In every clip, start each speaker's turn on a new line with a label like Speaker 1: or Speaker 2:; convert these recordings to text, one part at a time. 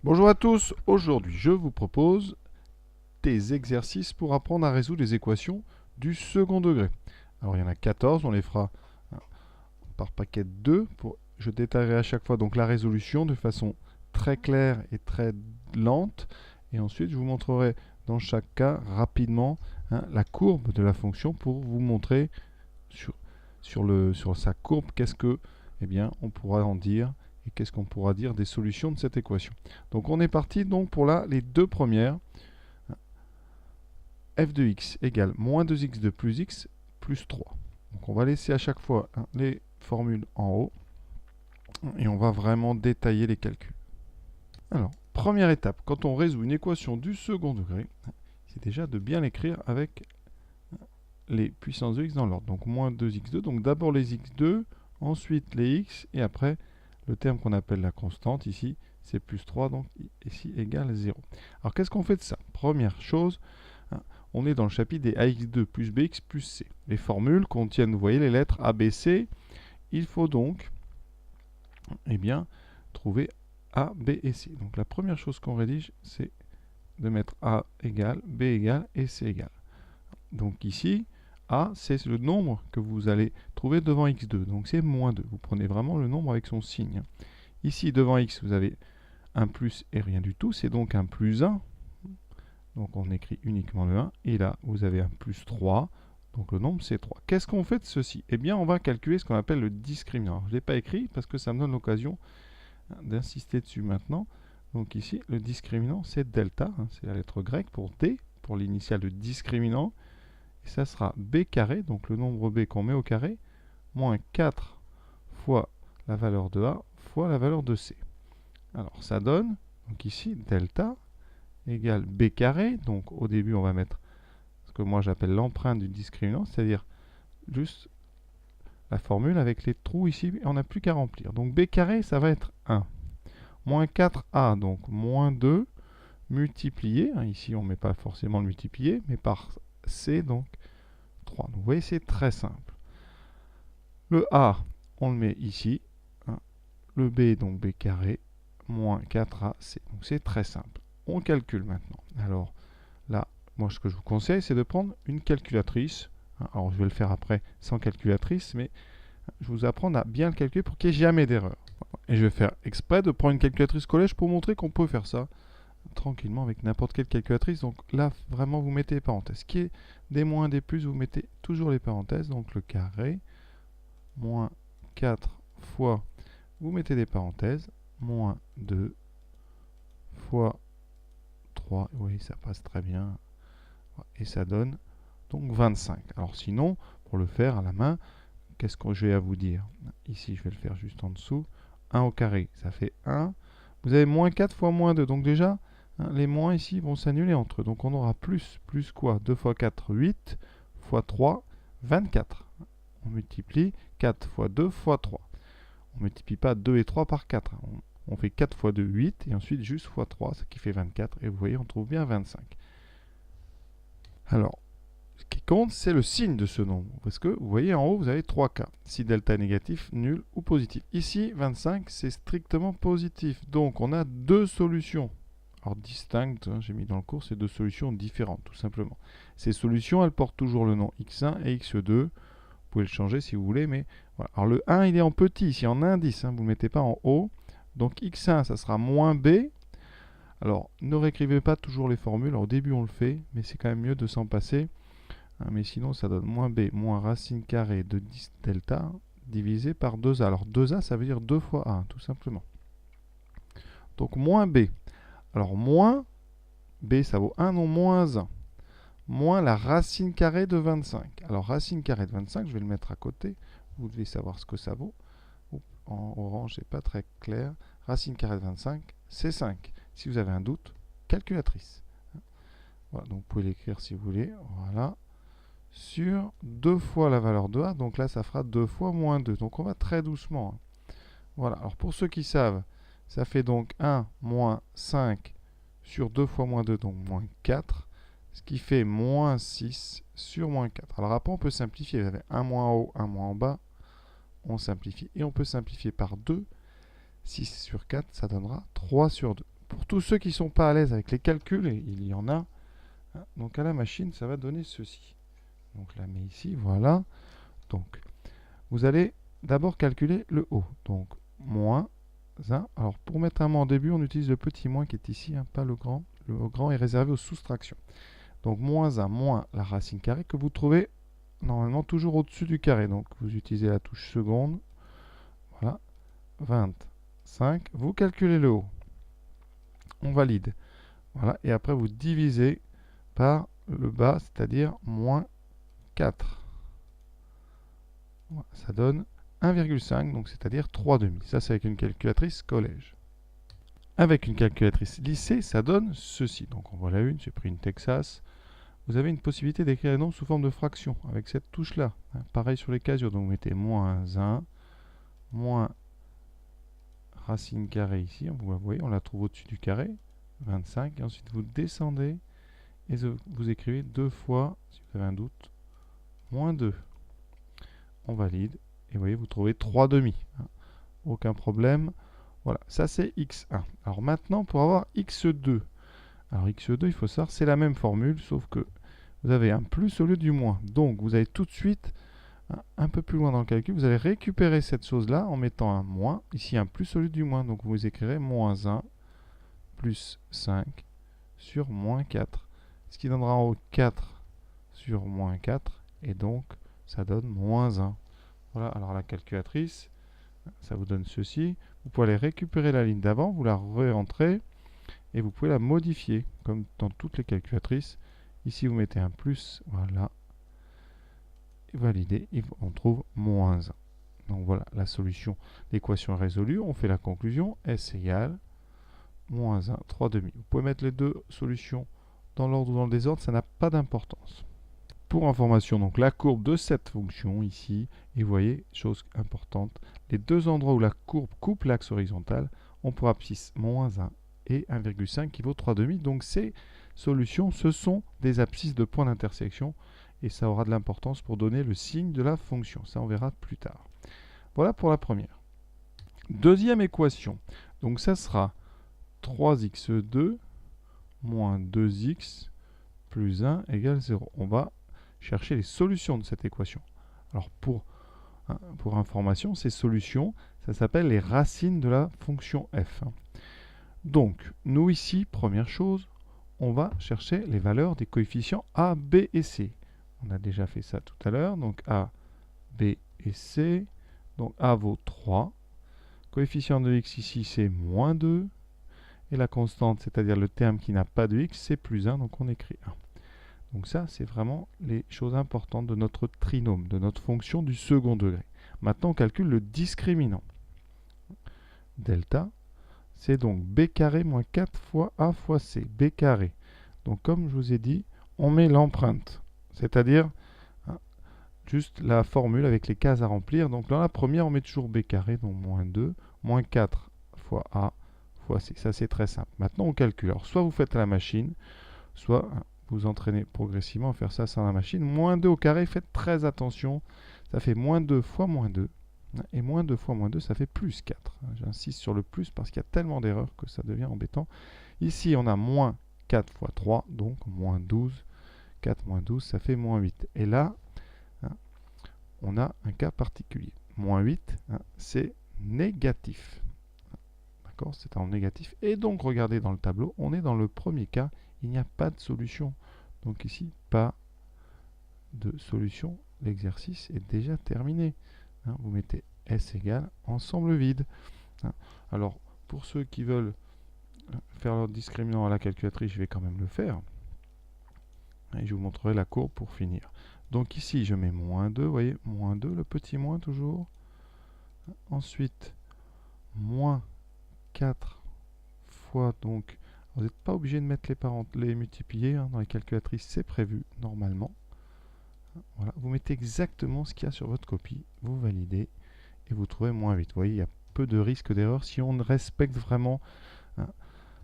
Speaker 1: Bonjour à tous, aujourd'hui je vous propose des exercices pour apprendre à résoudre les équations du second degré. Alors il y en a 14, on les fera par paquet de 2. Je détaillerai à chaque fois donc la résolution de façon très claire et très lente. Et ensuite je vous montrerai dans chaque cas rapidement la courbe de la fonction pour vous montrer sur sa courbe qu'est-ce que on pourra en dire et qu'est-ce qu'on pourra dire des solutions de cette équation. Donc on est parti donc pour les deux premières. F de x égale moins 2x de plus x plus 3. Donc on va laisser à chaque fois les formules en haut et on va vraiment détailler les calculs. Alors, première étape, quand on résout une équation du second degré, c'est déjà de bien l'écrire avec les puissances de x dans l'ordre. Donc moins 2x2, donc d'abord les x2, ensuite les x, et après le terme qu'on appelle la constante, ici c'est plus 3, donc ici égale 0. Alors qu'est-ce qu'on fait de ça? Première chose, on est dans le chapitre des ax2 plus bx plus c. Les formules contiennent, vous voyez, les lettres a, b, c. Il faut donc trouver a, b et c. Donc la première chose qu'on rédige, c'est de mettre a égale, b égale et c égale. Donc ici, a, c'est le nombre que vous allez trouver devant x2. Donc c'est moins 2. Vous prenez vraiment le nombre avec son signe. Ici, devant x, vous avez un plus et rien du tout. C'est donc un plus 1. Donc on écrit uniquement le 1. Et là, vous avez un plus 3. Donc le nombre, c'est 3. Qu'est-ce qu'on fait de ceci? Eh bien, on va calculer ce qu'on appelle le discriminant. Je ne l'ai pas écrit parce que ça me donne l'occasion d'insister dessus maintenant. Donc ici, le discriminant, c'est delta. C'est la lettre grecque pour d, pour l'initiale de discriminant. Et ça sera b carré, donc le nombre b qu'on met au carré, moins 4 fois la valeur de a fois la valeur de c. Alors ça donne, donc ici, delta égale b carré. Donc au début, on va mettre ce que moi j'appelle l'empreinte du discriminant, c'est-à-dire juste la formule avec les trous ici, et on n'a plus qu'à remplir. Donc b carré, ça va être 1. Moins 4a, donc moins 2, multiplié, ici on ne met pas forcément le multiplié, mais par c, donc 3. Donc vous voyez, c'est très simple. Le a, on le met ici. Le b, donc b carré, moins 4ac. Donc c'est très simple. On calcule maintenant. Alors là, moi ce que je vous conseille, c'est de prendre une calculatrice. Alors je vais le faire après sans calculatrice, mais je vous apprends à bien le calculer pour qu'il n'y ait jamais d'erreur. Et je vais faire exprès de prendre une calculatrice collège pour montrer qu'on peut faire ça tranquillement avec n'importe quelle calculatrice. Donc là, vraiment, vous mettez les parenthèses. Ce qui est des moins, des plus, vous mettez toujours les parenthèses. Donc le carré, moins 4 fois, vous mettez des parenthèses, moins 2 fois 3. Oui, ça passe très bien. Et ça donne donc 25. Alors sinon, pour le faire à la main, qu'est-ce que j'ai à vous dire? Ici, je vais le faire juste en dessous. 1 au carré, ça fait 1. Vous avez moins 4 fois moins 2. Donc déjà, les moins ici vont s'annuler entre eux. Donc on aura plus. Plus quoi? 2 fois 4, 8. Fois 3, 24. On multiplie 4 fois 2 fois 3. On ne multiplie pas 2 et 3 par 4. On fait 4 fois 2, 8. Et ensuite juste fois 3, ce qui fait 24. Et vous voyez, on trouve bien 25. Alors, ce qui compte, c'est le signe de ce nombre. Parce que, vous voyez, en haut, vous avez 3 cas. Si delta est négatif, nul ou positif. Ici, 25, c'est strictement positif. Donc, on a deux solutions. Alors, distinctes, j'ai mis dans le cours, c'est deux solutions différentes, tout simplement. Ces solutions, elles portent toujours le nom x1 et x2. Vous pouvez le changer si vous voulez, mais voilà. Alors, le 1, il est en petit, ici, en indice. Vous ne le mettez pas en haut. Donc, x1, ça sera moins b. Alors, ne réécrivez pas toujours les formules. Alors, au début, on le fait, mais c'est quand même mieux de s'en passer. Mais sinon, ça donne moins b moins racine carrée de 10 delta divisé par 2a. Alors 2a, ça veut dire 2 fois a, tout simplement. Donc moins b. Alors moins b, ça vaut 1, non, moins 1. Moins la racine carrée de 25. Alors racine carrée de 25, je vais le mettre à côté. Vous devez savoir ce que ça vaut. En orange, c'est pas très clair. Racine carrée de 25, c'est 5. Si vous avez un doute, calculatrice. Voilà, donc vous pouvez l'écrire si vous voulez. Voilà. Sur 2 fois la valeur de a, donc là ça fera 2 fois moins 2, donc on va très doucement. Voilà, alors pour ceux qui savent, ça fait donc 1 moins 5 sur 2 fois moins 2, donc moins 4, ce qui fait moins 6 sur moins 4. Alors après on peut simplifier, vous avez 1 moins en haut, 1 moins en bas, on simplifie, et on peut simplifier par 2, 6 sur 4, ça donnera 3 sur 2. Pour pour tous ceux qui ne sont pas à l'aise avec les calculs, et il y en a, hein, donc à la machine, ça va donner ceci. Donc je la mets ici, voilà. Donc, vous allez d'abord calculer le haut. Donc, moins 1. Alors, pour mettre un moins en début, on utilise le petit moins qui est ici, hein, pas le grand. Le grand est réservé aux soustractions. Donc, moins 1 moins la racine carrée que vous trouvez normalement toujours au-dessus du carré. Donc, vous utilisez la touche seconde. Voilà. 25. Vous calculez le haut. On valide. Voilà. Et après, vous divisez par le bas, c'est-à-dire moins 4. Voilà, ça donne 1,5, donc c'est-à-dire 3,5. Ça, c'est avec une calculatrice collège. Avec une calculatrice lycée, ça donne ceci. Donc, en voilà une, j'ai pris une Texas. Vous avez une possibilité d'écrire les nombres sous forme de fractions avec cette touche-là. Hein, pareil sur les casiers, donc vous mettez moins 1, moins racine carrée ici. Vous voyez, on la trouve au-dessus du carré, 25. Et ensuite, vous descendez et vous écrivez 2 fois, si vous avez un doute, moins 2. On valide. Et vous voyez, vous trouvez 3,5. Hein. Aucun problème. Voilà, ça c'est x1. Alors maintenant, pour avoir x2. Alors x2, il faut savoir, c'est la même formule, sauf que vous avez un plus au lieu du moins. Donc, vous allez tout de suite, un peu plus loin dans le calcul, vous allez récupérer cette chose-là en mettant un moins. Ici, un plus au lieu du moins. Donc, vous écrirez moins 1 plus 5 sur moins 4. Ce qui donnera en haut 4 sur moins 4. Et donc, ça donne moins 1. Voilà, alors la calculatrice, ça vous donne ceci. Vous pouvez aller récupérer la ligne d'avant, vous la réentrez et vous pouvez la modifier comme dans toutes les calculatrices. Ici, vous mettez un plus, voilà, et validez, et on trouve moins 1. Donc voilà, la solution, l'équation est résolue. On fait la conclusion, S égale moins 1, 3,5. Vous pouvez mettre les deux solutions dans l'ordre ou dans le désordre, ça n'a pas d'importance. Pour information, donc la courbe de cette fonction ici, et vous voyez, chose importante, les deux endroits où la courbe coupe l'axe horizontal ont pour abscisse moins 1 et 1,5 qui vaut 3,5. Donc ces solutions, ce sont des abscisses de points d'intersection et ça aura de l'importance pour donner le signe de la fonction. Ça, on verra plus tard. Voilà pour la première. Deuxième équation, donc ça sera 3x2 moins 2x plus 1 égale 0. On va chercher les solutions de cette équation. Alors pour information, ces solutions, ça s'appelle les racines de la fonction f. Donc, nous ici, première chose, on va chercher les valeurs des coefficients a, b et c. On a déjà fait ça tout à l'heure. Donc a, b et c. Donc a vaut 3. Coefficient de x ici, c'est moins 2. Et la constante, c'est-à-dire le terme qui n'a pas de x, c'est plus 1. Donc on écrit 1. Donc ça, c'est vraiment les choses importantes de notre trinôme, de notre fonction du second degré. Maintenant, on calcule le discriminant. Delta, c'est donc b carré moins 4 fois a fois c. b carré. Donc comme je vous ai dit, on met l'empreinte, c'est-à-dire juste la formule avec les cases à remplir. Donc dans la première, on met toujours b carré, donc moins 2, moins 4 fois a fois c. Ça, c'est très simple. Maintenant, on calcule. Alors, soit vous faites à la machine, soit vous entraînez progressivement à faire ça sans la machine. Moins 2 au carré, faites très attention. Ça fait moins 2 fois moins 2. Et moins 2 fois moins 2, ça fait plus 4. J'insiste sur le plus parce qu'il y a tellement d'erreurs que ça devient embêtant. Ici, on a moins 4 fois 3, donc moins 12. 4 moins 12, ça fait moins 8. Et là, on a un cas particulier. Moins 8, c'est négatif. D'accord, c'est en négatif. Et donc, regardez dans le tableau, on est dans le premier cas. Il n'y a pas de solution. Donc ici, pas de solution. L'exercice est déjà terminé. Vous mettez S égale ensemble vide. Alors, pour ceux qui veulent faire leur discriminant à la calculatrice, je vais quand même le faire. Et je vous montrerai la courbe pour finir. Donc ici, je mets moins 2. Vous voyez, moins 2, le petit moins toujours. Ensuite, moins 4 fois, donc, vous n'êtes pas obligé de mettre les multipliés. Dans les calculatrices, c'est prévu normalement. Voilà, vous mettez exactement ce qu'il y a sur votre copie. Vous validez et vous trouvez moins 8. Vous voyez, il y a peu de risque d'erreur si on respecte vraiment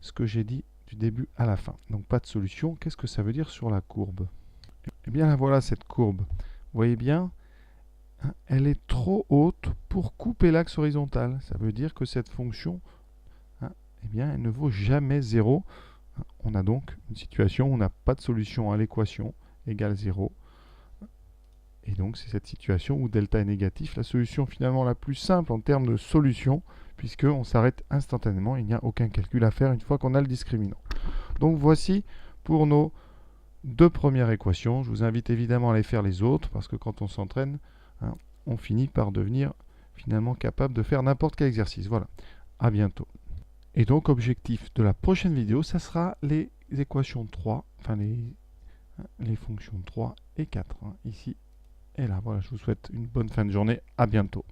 Speaker 1: ce que j'ai dit du début à la fin. Donc pas de solution. Qu'est-ce que ça veut dire sur la courbe? Eh bien voilà cette courbe. Vous voyez bien, elle est trop haute pour couper l'axe horizontal. Ça veut dire que cette fonction, eh bien, elle ne vaut jamais 0. On a donc une situation où on n'a pas de solution à l'équation égale 0. Et donc, c'est cette situation où delta est négatif, la solution finalement la plus simple en termes de solution, puisqu'on s'arrête instantanément, il n'y a aucun calcul à faire une fois qu'on a le discriminant. Donc, voici pour nos deux premières équations. Je vous invite évidemment à aller faire les autres, parce que quand on s'entraîne, hein, on finit par devenir finalement capable de faire n'importe quel exercice. Voilà, à bientôt. Et donc, objectif de la prochaine vidéo, ça sera les équations 3, enfin les fonctions 3 et 4, hein, ici et là. Voilà, je vous souhaite une bonne fin de journée. À bientôt.